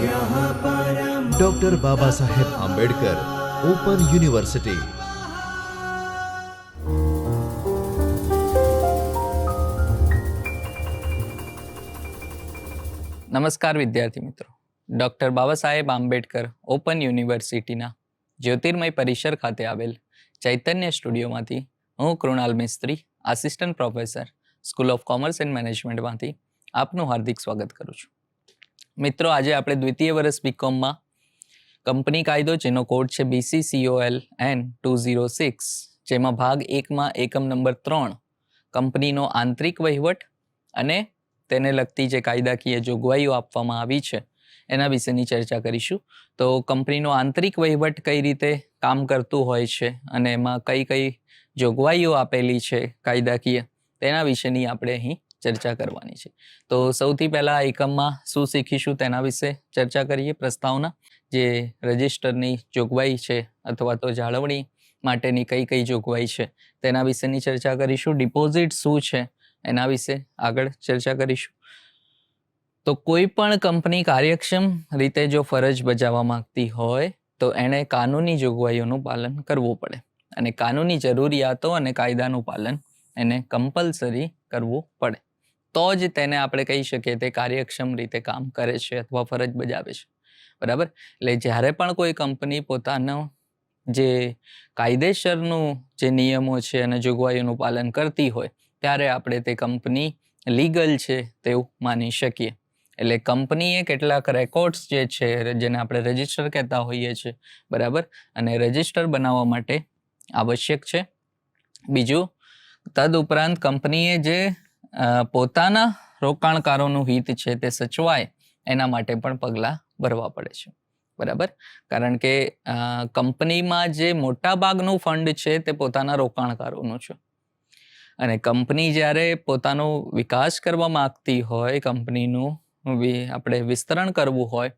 Doctor Baba Saheb Ambedkar open university. નમસ્કાર વિદ્યાર્થી મિત્રો, ડૉક્ટર બાબા સાહેબ આંબેડકર ઓપન યુનિવર્સિટીના જ્યોતિર્મય પરિસર ખાતે આવેલ ચૈતન્ય સ્ટુડિયોમાંથી હું Krunal Mistry, assistant professor, school of commerce and મેનેજમેન્ટમાંથી આપનું હાર્દિક સ્વાગત કરું છું. મિત્રો, આજે આપણે દ્વિતીય વર્ષ બીકોમમાં કંપની કાયદો, જેનો કોડ છે BCCOL N206, જેમાં ભાગ 1માં એકમ નંબર 3 કંપનીનો આંતરિક વહીવટ અને તેને લગતી જે કાયદાકીય જોગવાઈઓ આપવામાં આવી છે એના વિશેની ચર્ચા કરીશું. તો કંપનીનો આંતરિક વહીવટ કઈ રીતે કામ કરતું હોય છે અને એમાં કઈ કઈ જોગવાઈઓ આપેલી છે કાયદાકીય, તેના વિશેની આપણે અહીં ચર્ચા કરવાની છે. તો સૌથી પહેલાં એકમમાં શું શીખીશું તેના વિશે ચર્ચા કરીએ. પ્રસ્તાવના, જે રજિસ્ટરની જોગવાઈ છે અથવા તો જાળવણી માટેની કઈ કઈ જોગવાઈ છે તેના વિશેની ચર્ચા કરીશું. ડિપોઝિટ શું છે એના વિશે આગળ ચર્ચા કરીશું. તો કોઈ પણ કંપની કાર્યક્ષમ રીતે જો ફરજ બજાવવા માંગતી હોય તો એણે કાનૂની જોગવાઈઓનું પાલન કરવું પડે અને કાનૂની જરૂરિયાતો અને કાયદાનું પાલન એને કમ્પલસરી કરવું પડે. તો જ તેને આપણે કહી શકીએ તે કાર્યક્ષમ રીતે કામ કરે છે અથવા ફરજ બજાવે છે. બરાબર? એટલે જ્યારે પણ કોઈ કંપની પોતાનો જે કાયદેસરનું જે નિયમો છે અને જોગવાઈઓનું પાલન કરતી હોય ત્યારે આપણે તે કંપની લીગલ છે તેવું માની શકીએ. એટલે કંપનીએ કેટલાક રેકોર્ડ્સ જે છે જેને આપણે રજિસ્ટર કહેતા હોઈએ છીએ, બરાબર, અને રજિસ્ટર બનાવવા માટે આવશ્યક છે. બીજું, તદ ઉપરાંત કંપનીએ જે પોતાના રોકાણકારોનું હિત છે તે સચવાય એના માટે પણ પગલાં ભરવા પડે છે. બરાબર? કારણ કે કંપનીમાં જે મોટા ભાગનું ફંડ છે તે પોતાના રોકાણકારોનું છે અને કંપની જ્યારે પોતાનો વિકાસ કરવા માંગતી હોય, કંપનીનું આપણે વિસ્તરણ કરવું હોય,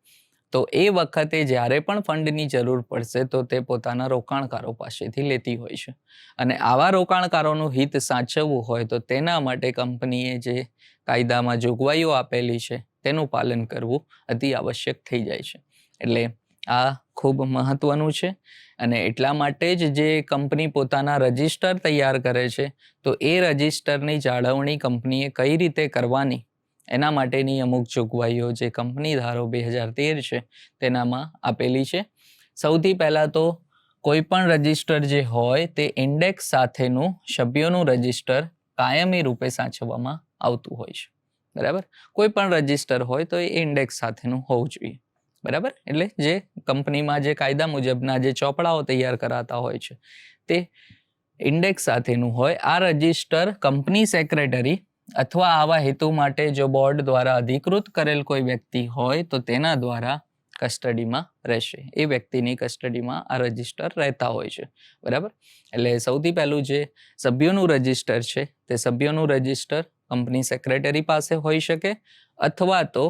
તો એ વખતે જ્યારે પણ ફંડની જરૂર પડશે તો તે પોતાના રોકાણકારો પાસેથી લેતી હોય છે અને આવા રોકાણકારોનું હિત સાચવવું હોય તો તેના માટે કંપનીએ જે કાયદામાં જોગવાઈઓ આપેલી છે તેનું પાલન કરવું અતિ આવશ્યક થઈ જાય છે. એટલે આ ખૂબ મહત્વનું છે અને એટલા માટે જ જે કંપની પોતાના રજિસ્ટર તૈયાર કરે છે તો એ રજિસ્ટરની જાળવણી કંપનીએ કઈ રીતે કરવાની એના માટેની અમુક જોગવાઈઓ જે કંપની ધારો 2013 છે તેનામાં આપેલી છે. સૌથી પહેલાં તો કોઈ પણ રજિસ્ટર જે હોય તે ઇન્ડેક્સ સાથેનું સભ્યોનું રજિસ્ટર કાયમી રૂપે સાચવવામાં આવતું હોય છે. બરાબર? કોઈ પણ રજિસ્ટર હોય તો એ ઇન્ડેક્સ સાથેનું હોવું જોઈએ. બરાબર? એટલે જે કંપનીમાં જે કાયદા મુજબના જે ચોપડાઓ તૈયાર કરાતા હોય છે તે ઇન્ડેક્સ સાથેનું હોય. આ રજિસ્ટર કંપની સેક્રેટરી અથવા આવા હેતુ માટે જો બોર્ડ દ્વારા અધિકૃત કરેલ કોઈ વ્યક્તિ હોય તો તેના દ્વારા કસ્ટડીમાં રહેશે. એ વ્યક્તિની કસ્ટડીમાં આ રજિસ્ટર રહેતા હોય છે. બરાબર? એટલે સૌથી પહેલું જે સભ્યોનું રજિસ્ટર છે તે સભ્યોનું રજિસ્ટર કંપની સેક્રેટરી પાસે હોઈ શકે અથવા તો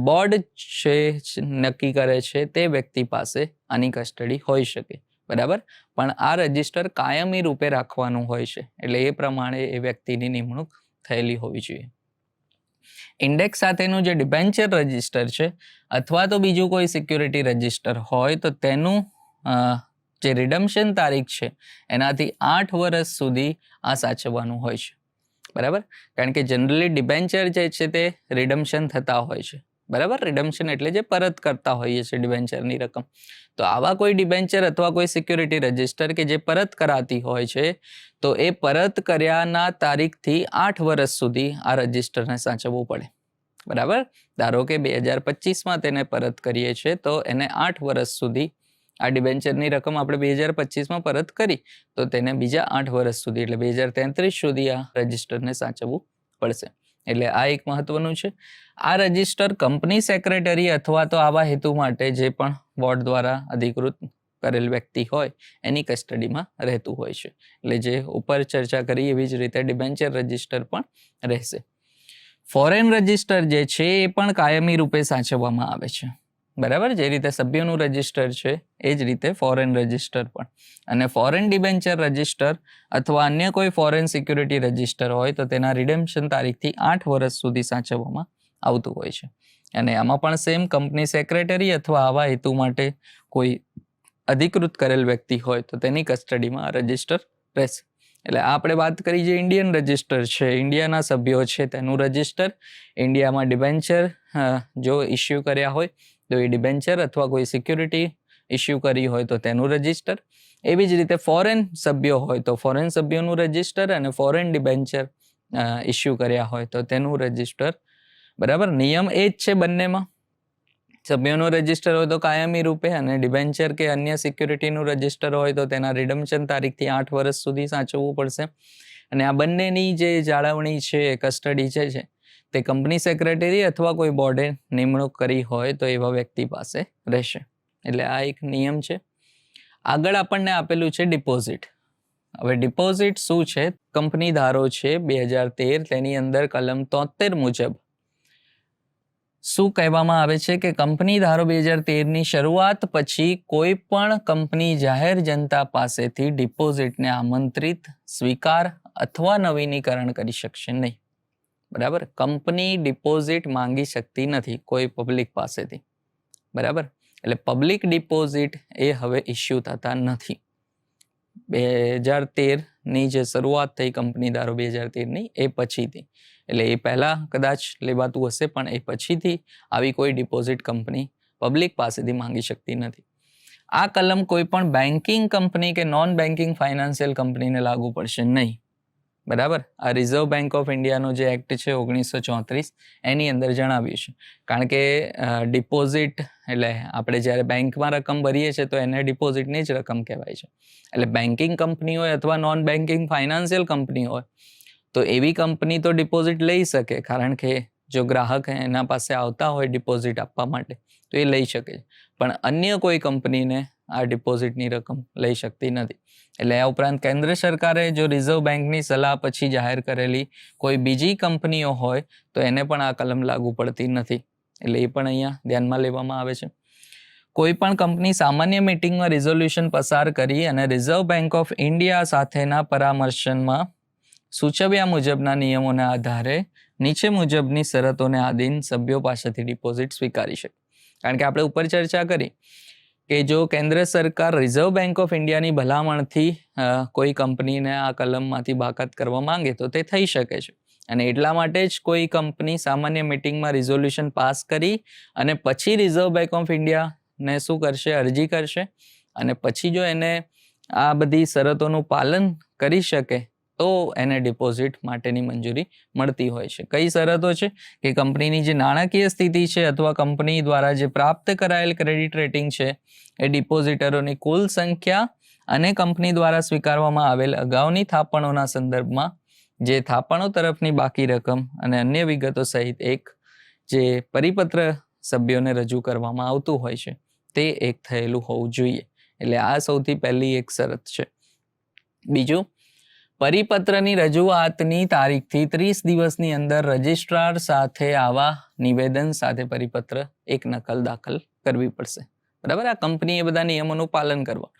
બોર્ડ છે નક્કી કરે છે તે વ્યક્તિ પાસે આની કસ્ટડી હોઈ શકે. બરાબર? પણ આ રજિસ્ટર કાયમી રૂપે રાખવાનું હોય છે એટલે એ પ્રમાણે એ વ્યક્તિની નિમણૂક થયેલી હોવી જોઈએ. ઇન્ડેક્સ સાથેનું જે ડિબેન્ચર રજિસ્ટર છે અથવા તો બીજું કોઈ સિક્યુરિટી રજિસ્ટર હોય તો તેનું જે રિડમ્શન તારીખ છે એનાથી 8 વર્ષ સુધી આ સાચવવાનું હોય છે. બરાબર? કારણ કે જનરલી ડિબેન્ચર જે છે તે રિડમ્શન થતા હોય છે. બરાબર? રિડમ્શન એટલે જે પરત કરતા હોઈએ છે ડિબેન્ચરની રકમ. તો આવા કોઈ ડિબેન્ચર અથવા કોઈ સિક્યુરિટી રજિસ્ટર કે જે પરત કરાતી હોય છે તો એ પરત કર્યાના તારીખથી 8 વર્ષ સુધી આ રજિસ્ટરને સાચવવું પડે. બરાબર? ધારો કે 2025માં તેને પરત કરીએ છીએ તો એને 8 વર્ષ સુધી આ ડિબેન્ચરની રકમ આપણે 2025માં પરત કરી તો તેને બીજા 8 વર્ષ સુધી એટલે 2033 સુધી આ રજિસ્ટરને સાચવવું પડશે. એટલે આ એક મહત્વનું છે. આ રજિસ્ટર કંપની સેક્રેટરી અથવા તો આવા હેતુ માટે જે પણ બોર્ડ દ્વારા અધિકૃત કરેલ વ્યક્તિ હોય એની કસ્ટડીમાં રહેતું હોય છે. એટલે જે ઉપર ચર્ચા કરી એવી જ રીતે ડિબેન્ચર રજિસ્ટર પણ રહેશે. ફોરેન રજિસ્ટર જે છે એ પણ કાયમી રૂપે સાચવવામાં આવે છે. બરાબર? જે રીતે સભ્યોનું રજિસ્ટર છે એ જ રીતે ફોરેન રજિસ્ટર પણ. અને ફોરેન ડિબેન્ચર રજિસ્ટર અથવા અન્ય કોઈ ફોરેન સિક્યુરિટી રજિસ્ટર હોય તો તેના રિડેમ્પશન તારીખથી 8 વર્ષ સુધી સાચવવામાં આવતું હોય છે. અને આમાં પણ સેમ કંપની સેક્રેટરી અથવા આવા હેતુ માટે કોઈ અધિકૃત કરેલ વ્યક્તિ હોય તો તેની કસ્ટડીમાં આ રજિસ્ટર રહેશે. એટલે આપણે વાત કરી જે ઇન્ડિયન રજિસ્ટર છે, ઇન્ડિયાના સભ્યો છે તેનું રજિસ્ટર, ઇન્ડિયામાં ડિબેન્ચર જો ઇસ્યુ કર્યા હોય તો એ ડિબેન્ચર અથવા કોઈ સિક્યુરિટી ઇસ્યુ કરી હોય તો તેનું રજિસ્ટર. એવી જ રીતે ફોરેન સભ્યો હોય તો ફોરેન સભ્યોનું રજિસ્ટર અને ફોરેન ડિબેન્ચર ઇસ્યુ કર્યા હોય તો તેનું રજિસ્ટર. બરાબર, નિયમ એ જ છે બંનેમાં. સભ્યોનું રજિસ્ટર હોય તો કાયમી રૂપે અને ડિબેન્ચર કે અન્ય સિક્યુરિટીનું રજિસ્ટર હોય તો તેના રિડમ્પશન તારીખથી 8 વર્ષ સુધી સાચવવું પડશે. અને આ બંનેની જે જાળવણી છે, કસ્ટડી છે તે કંપની સેક્રેટરી અથવા કોઈ બોર્ડે નિમણૂક કરી હોય તો એવા વ્યક્તિ પાસે રહેશે. એટલે આ એક નિયમ છે. આગળ આપણને આપેલું છે ડિપોઝિટ. હવે ડિપોઝિટ શું છે? કંપની ધારો છે 2013, તેની અંદર કલમ 73 મુજબ શું કહેવામાં આવે છે કે કંપની ધારો 2013ની શરૂઆત પછી કોઈ પણ કંપની જાહેર જનતા પાસેથી ડિપોઝિટને આમંત્રિત, સ્વીકાર અથવા નવીનીકરણ કરી શકશે નહીં. બરાબર, કંપની ડિપોઝિટ માંગી શકતી નથી કોઈ પબ્લિક પાસેથી. બરાબર, એટલે પબ્લિક ડિપોઝિટ એ હવે ઇસ્યુ થતા નથી. 2013ની જે શરૂઆત થઈ કંપની ધારો 2013ની એ પછીથી, એટલે એ પહેલાં કદાચ લેવાતું હશે પણ એ પછીથી આવી કોઈ ડિપોઝિટ કંપની પબ્લિક પાસેથી માંગી શકતી નથી. આ કલમ કોઈ પણ બેન્કિંગ કંપની કે નોન બેન્કિંગ ફાઇનાન્શિયલ કંપનીને લાગુ પડશે નહીં. બરાબર, આ રિઝર્વ બેંક ઓફ ઇન્ડિયાનો જે એક્ટ છે 1934 એની અંદર જણાવ્યું છે. કારણ કે ડિપોઝિટ એટલે આપણે જ્યારે બેંકમાં રકમ ભરીએ છીએ તો એને ડિપોઝિટની જ રકમ કહેવાય છે. એટલે બેન્કિંગ કંપની હોય અથવા નોન બેન્કિંગ ફાઇનાન્શિયલ કંપની હોય તો એવી કંપની તો ડિપોઝિટ લઈ શકે, કારણ કે જો ગ્રાહક એના પાસે આવતા હોય ડિપોઝિટ આપવા માટે તો એ લઈ શકે છે. પણ અન્ય કોઈ કંપનીને આ ડિપોઝિટની રકમ લઈ શકતી નથી. એટલે આ ઉપરાંત કેન્દ્ર સરકારે જો રિઝર્વ બેંકની સલાહ પછી જાહેર કરેલી કોઈ બીજી કંપનીઓ હોય તો એને પણ આ કલમ લાગુ પડતી નથી. એટલે એ પણ અહીંયા ધ્યાનમાં લેવામાં આવે છે. કોઈ પણ કંપની સામાન્ય મીટિંગમાં રિઝોલ્યુશન પસાર કરી અને રિઝર્વ બેંક ઓફ ઇન્ડિયા સાથેના પરામર્શનમાં સૂચવ્યા મુજબના નિયમોના આધારે નીચે મુજબની શરતોને આધીન સભ્યો પાસેથી ડિપોઝિટ સ્વીકારી શકે. કારણ કે આપણે ઉપર ચર્ચા કરી કે જો કેન્દ્ર સરકાર રિઝર્વ બેંક ઓફ ઇન્ડિયાની ભલામણથી કોઈ કંપનીને આ કલમમાંથી બાકાત કરવા માંગે તો તે થઈ શકે છે. અને એટલા માટે જ કોઈ કંપની સામાન્ય મીટિંગમાં રિઝોલ્યુશન પાસ કરી અને પછી રિઝર્વ બેંક ઓફ ઇન્ડિયાને શું કરશે? અરજી કરશે. અને પછી જો એને આ બધી શરતોનું પાલન કરી શકે તો એને ડિપોઝિટ માટેની મંજૂરી મળતી હોય છે. કઈ શરતો છે? કે કંપનીની જે નાણાકીય સ્થિતિ છે અથવા કંપની દ્વારા જે પ્રાપ્ત કરાયેલ ક્રેડિટ રેટિંગ છે એ ડિપોઝિટરોની કુલ સંખ્યા અને કંપની દ્વારા સ્વીકારવામાં આવેલ અગાઉની થાપણોના સંદર્ભમાં જે થાપણો તરફની બાકી રકમ અને અન્ય વિગતો સહિત એક જે પરિપત્ર સભ્યોને રજૂ કરવામાં આવતું હોય છે તે એક થયેલું હોવું જોઈએ. એટલે આ સૌથી પહેલી એક શરત છે. બીજું, પરિપત્રની રજૂઆતની તારીખથી 30 દિવસની અંદર રજિસ્ટ્રાર સાથે આવા નિવેદન સાથે પરિપત્ર એક નકલ દાખલ કરવી પડશે. બરાબર, આ કંપનીએ બધા નિયમોનું પાલન કરવા.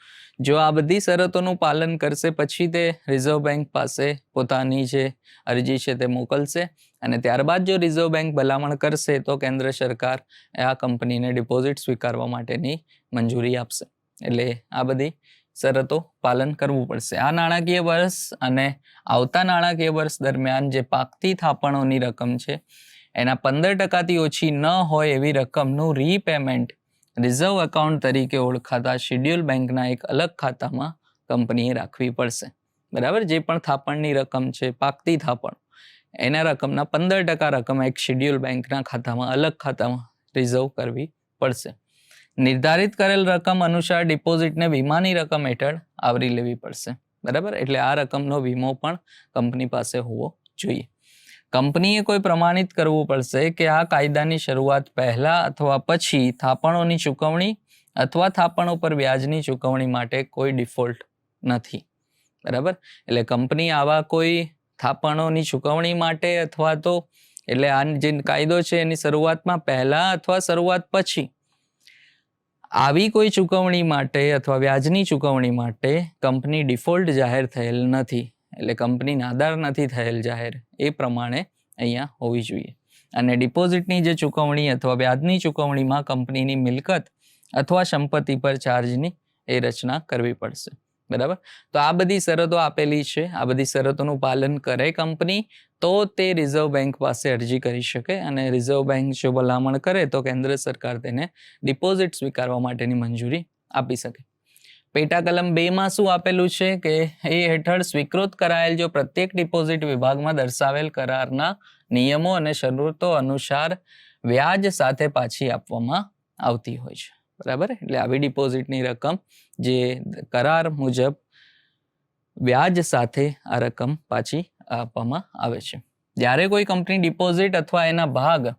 જો આ બધી શરતોનું પાલન કરશે પછી તે રિઝર્વ બેંક પાસે પોતાની જે અરજી છે તે મોકલશે અને ત્યારબાદ જો રિઝર્વ બેંક ભલામણ કરશે તો કેન્દ્ર સરકાર આ કંપનીને ડિપોઝિટ સ્વીકારવા માટેની મંજૂરી આપશે. એટલે આ બધી શરતો પાલન કરવું પડશે. આ નાણાકીય વર્ષ અને આવતા નાણાકીય વર્ષ દરમિયાન જે પાકતી થાપણોની રકમ છે એના 15% ઓછી ન હોય એવી રકમનું રીપેમેન્ટ રિઝર્વ એકાઉન્ટ તરીકે ઓળખાતા શેડ્યુલ બેંકના એક અલગ ખાતામાં કંપનીએ રાખવી પડશે. બરાબર, જે પણ થાપણની રકમ છે, પાકતી થાપણ, એના રકમના 15% રકમ એક શેડ્યુલ બેંકના ખાતામાં અલગ ખાતામાં રિઝર્વ કરવી પડશે. નિર્ધારિત કરેલ રકમ અનુસાર ડિપોઝિટને વીમાની રકમ હેઠળ આવરી લેવી પડશે. બરાબર, એટલે આ રકમનો વીમો પણ કંપની પાસે હોવો જોઈએ. કંપનીએ કોઈ પ્રમાણિત કરવું પડશે કે આ કાયદાની શરૂઆત પહેલા અથવા પછી થાપણોની ચૂકવણી અથવા થાપણો પર વ્યાજની ચૂકવણી માટે કોઈ ડિફોલ્ટ નથી. બરાબર, એટલે કંપની આવા કોઈ થાપણોની ચૂકવણી માટે અથવા તો એટલે આ જે કાયદો છે એની શરૂઆતમાં પહેલા અથવા શરૂઆત પછી આવી કોઈ ચૂકવણી માટે અથવા વ્યાજની ચૂકવણી માટે કંપની ડિફોલ્ટ જાહેર થયેલ નથી. એટલે કંપની નાદાર નથી થયેલ જાહેર, એ પ્રમાણે અહીંયા હોવી જોઈએ. અને ડિપોઝિટની જે ચૂકવણી અથવા વ્યાજની ચૂકવણીમાં કંપનીની મિલકત અથવા સંપત્તિ પર ચાર્જની એ રચના કરવી પડશે. બરાબર. તો આ બધી શરતો આપેલી છે. આ બધી શરતોનું પાલન કરે કંપની તો તે રિઝર્વ બેંક પાસે અરજી કરી શકે, અને રિઝર્વ બેંક જો ભલામણ કરે તો કેન્દ્ર સરકાર તેને ડિપોઝિટ સ્વીકારવા માટેની મંજૂરી આપી શકે. પેટા કલમ 2માં શું આપેલું છે કે એ હેઠળ સ્વીકૃત કરાયેલ જો પ્રત્યેક ડિપોઝિટ વિભાગમાં દર્શાવેલ કરારના નિયમો અને શરતો અનુસાર વ્યાજ સાથે પાછી આપવામાં આવતી હોય છે. બરાબર. એટલે આવી ડિપોઝિટની રકમ જે કરાર મુજબ વ્યાજ સાથે આ રકમ પાછી આપવામાં આવે છે. જ્યારે કોઈ કંપની ડિપોઝિટ અથવા એના ભાગ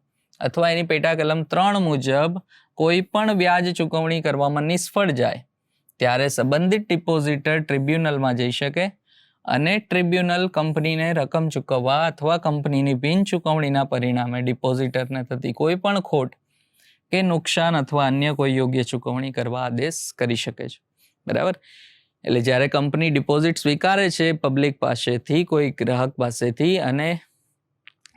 અથવા એની પેટા કલમ 3 મુજબ કોઈ પણ વ્યાજ ચૂકવણી કરવામાં નિષ્ફળ જાય ત્યારે સંબંધિત ડિપોઝિટર ટ્રિબ્યુનલમાં જઈ શકે અને ટ્રિબ્યુનલ કંપનીને રકમ ચૂકવવા અથવા કંપનીની બિન ચૂકવણીના પરિણામે ડિપોઝિટરને થતી કોઈ પણ ખોટ કે નુકસાન અથવા અન્ય કોઈ યોગ્ય ચૂકવણી કરવા આદેશ કરી શકે છે. બરાબર. એટલે જ્યારે કંપની ડિપોઝિટ સ્વીકારે છે પબ્લિક પાસેથી, કોઈ ગ્રાહક પાસેથી, અને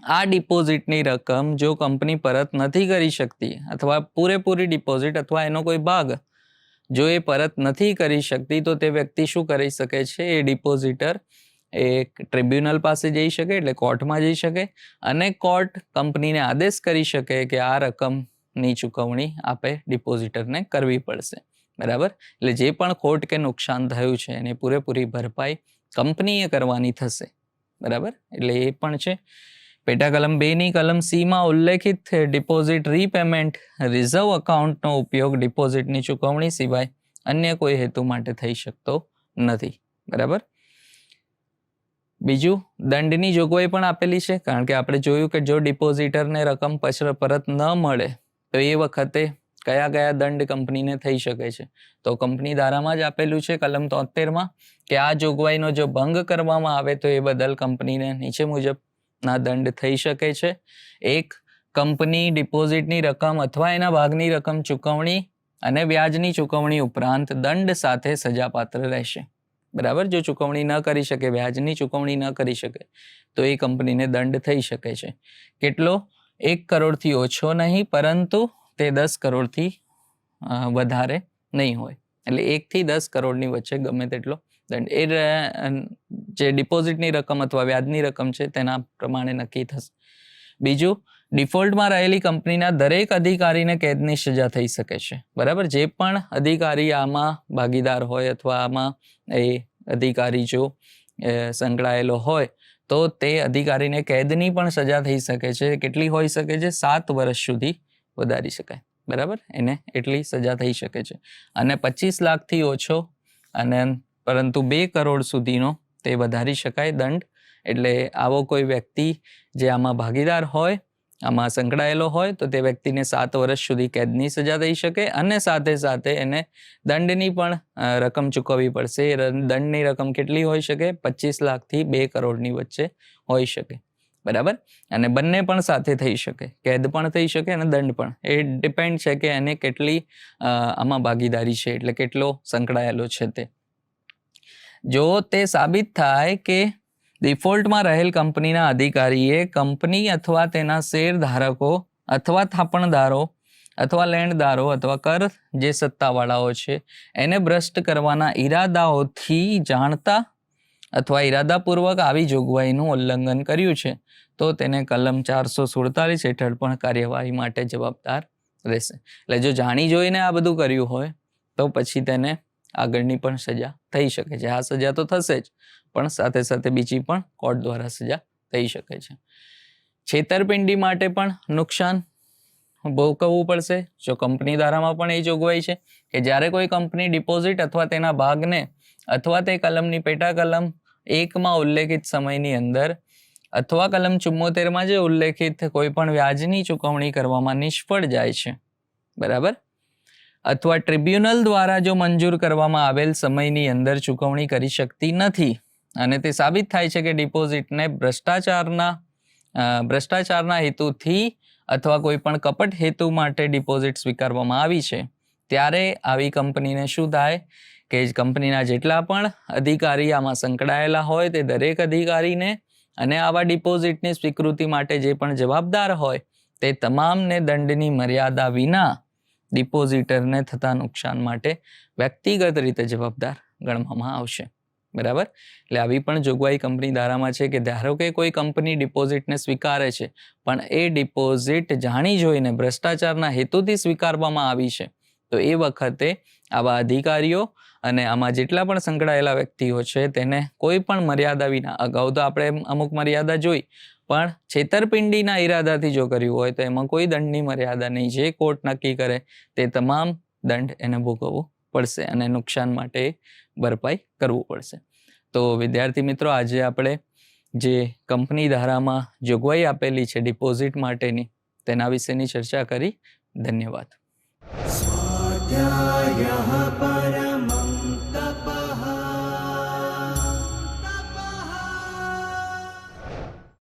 આ ડિપોઝિટની રકમ જો કંપની પરત નથી કરી શકતી અથવા પૂરેપૂરી ડિપોઝિટ અથવા એનો કોઈ ભાગ જો એ પરત નથી કરી શકતી તો તે વ્યક્તિ શું કરી શકે છે? એ ડિપોઝિટર એ ટ્રિબ્યુનલ પાસે જઈ શકે, એટલે કોર્ટમાં જઈ શકે, અને કોર્ટ કંપનીને આદેશ કરી શકે કે આ રકમની ચૂકવણી આપે ડિપોઝિટરને કરવી પડશે. બરાબર. એટલે જે પણ ખોટ કે નુકસાન થયું છે એની પૂરેપૂરી ભરપાઈ કંપનીએ કરવાની થશે. બરાબર. એટલે એ પણ છે. પેટા કલમ 2ની કલમ સીમાં ઉલ્લેખિત ડિપોઝિટ રીપેમેન્ટ રિઝર્વ એકાઉન્ટનો ઉપયોગ ડિપોઝિટની ચૂકવણી સિવાય અન્ય કોઈ હેતુ માટે થઈ શકતો નથી. બરાબર. બીજું, દંડની જોગવાઈ પણ આપેલી છે, કારણ કે આપણે જોયું કે જો ડિપોઝિટરને રકમ પછી પરત ન મળે તો એ વખતે કયા કયા દંડ કંપનીને થઈ શકે છે. તો કંપની ધારામાં જ આપેલું છે કલમ 73માં કે આ જોગવાઈનો જો ભંગ કરવામાં આવે તો એ બદલ કંપનીને નીચે મુજબના દંડ થઈ શકે છે. 1. કંપની ડિપોઝિટની રકમ અથવા એના ભાગની રકમ ચૂકવણી અને વ્યાજની ચૂકવણી ઉપરાંત દંડ સાથે સજાપાત્ર રહેશે. બરાબર. જો ચૂકવણી ન કરી શકે, વ્યાજની ચૂકવણી ન કરી શકે તો એ કંપનીને દંડ થઈ શકે છે. કેટલો? 1 કરોડથી ઓછો નહીં, પરંતુ તે 10 કરોડથી વધારે નહીં હોય. એટલે 1 થી 10 કરોડની વચ્ચે ગમે તેટલો દંડ એ જે ડિપોઝિટની રકમ અથવા વ્યાજની રકમ છે તેના પ્રમાણે નક્કી થશે. બીજું, ડિફોલ્ટમાં રહેલી કંપનીના દરેક અધિકારીને કેદની સજા થઈ શકે છે. બરાબર. જે પણ અધિકારી આમાં ભાગીદાર હોય અથવા આમાં એ અધિકારી જો સંકળાયેલો હોય તો તે અધિકારીને કેદની પણ સજા થઈ શકે છે. કેટલી હોઈ શકે છે? 7 વર્ષ સુધી વધારી શકાય. બરાબર. એને એટલી સજા થઈ શકે છે. અને 25 લાખથી ઓછો અને પરંતુ 2 કરોડ સુધીનો તે વધારી શકાય દંડ. એટલે આવો કોઈ વ્યક્તિ જે આમાં ભાગીદાર હોય, આમાં સંકળાયેલો હોય તો તે વ્યક્તિને 7 વર્ષ સુધી કેદની સજા થઈ શકે અને સાથે સાથે એને દંડની પણ રકમ ચૂકવવી પડશે. દંડની રકમ કેટલી હોઈ શકે? 25 લાખથી 2 કરોડની વચ્ચે હોઈ શકે. બરાબર. અને બંને પણ સાથે થઈ શકે, કેદ પણ થઈ શકે અને દંડ પણ. એ ડિપેન્ડ છે કે એને કેટલી આમાં ભાગીદારી છે, એટલે કેટલો સંકળાયેલો છે તે. જો તે સાબિત થાય કે ડિફોલ્ટમાં રહેલ કંપનીના અધિકારીએ કંપની અથવા તેના શેરધારકો અથવા થાપણદારો અથવા લેણદારો અથવા કર જે સત્તાવાળાઓ છે એને ભ્રષ્ટ કરવાના ઈરાદાઓથી જાણતા અથવા ઈરાદાપૂર્વક આવી જોગવાઈનું ઉલ્લંઘન કર્યું છે તો તેને કલમ 447 હેઠળ પણ કાર્યવાહી માટે જવાબદાર રહેશે. એટલે જો જાણી જોઈને આ બધું કર્યું હોય તો પછી તેને આગળની પણ સજા થઈ શકે છે. આ સજા તો થશે જ, પણ સાથે સાથે બીજી પણ કોર્ટ દ્વારા સજા થઈ શકે છે. છેતરપિંડી માટે પણ નુકસાન ભોગવવું પડશે. જો કંપની ધારામાં પણ એ જોગવાઈ છે કે જ્યારે કોઈ કંપની ડિપોઝિટ અથવા તેના ભાગને અથવા તે કલમની પેટા કલમ 1માં ઉલ્લેખિત સમયની અંદર અથવા કલમ 74માં જે ઉલ્લેખિત કોઈ પણ વ્યાજની ચૂકવણી કરવામાં નિષ્ફળ જાય છે, બરાબર, અથવા ટ્રિબ્યુનલ દ્વારા જો મંજૂર કરવામાં આવેલ સમયની અંદર ચૂકવણી કરી શકતી નથી અને તે સાબિત થાય છે કે ડિપોઝિટને ભ્રષ્ટાચારના હેતુથી અથવા કોઈ પણ કપટ હેતુ માટે ડિપોઝિટ સ્વીકારવામાં આવી છે, ત્યારે આવી કંપનીને શું થાય કે કંપનીના જેટલા પણ અધિકારી આમાં સંકળાયેલા હોય તે દરેક અધિકારીને અને આવા ડિપોઝિટની સ્વીકૃતિ માટે જે પણ જવાબદાર હોય તે તમામને દંડની મર્યાદા વિના ડિપોઝિટરને થતા નુકસાન માટે વ્યક્તિગત રીતે જવાબદાર ગણવામાં આવશે. બરાબર. એટલે આવી પણ જોગવાઈ કંપની ધારામાં છે કે ધારો કે કોઈ કંપની ડિપોઝિટને સ્વીકારે છે પણ એ ડિપોઝિટ જાણી જોઈને ભ્રષ્ટાચારના હેતુથી સ્વીકારવામાં આવી છે તો એ વખતે આવા અધિકારીઓ અને આમાં જેટલા પણ સંકળાયેલા વ્યક્તિઓ છે તેને કોઈ પણ મર્યાદા વિના, અગાઉ તો આપણે અમુક મર્યાદા જોઈ, પણ છેતરપિંડીના ઈરાદાથી જો કર્યું હોય તો એમાં કોઈ દંડની મર્યાદા નહીં. જે કોર્ટ નક્કી કરે તે તમામ દંડ એને ભોગવવો પડશે અને નુકસાન માટે ભરપાઈ કરવું પડશે. તો વિદ્યાર્થી મિત્રો, આજે આપણે જે કંપની ધારામાં જોગવાઈ આપેલી છે ડિપોઝિટ માટેની તેના વિશેની ચર્ચા કરી. ધન્યવાદ.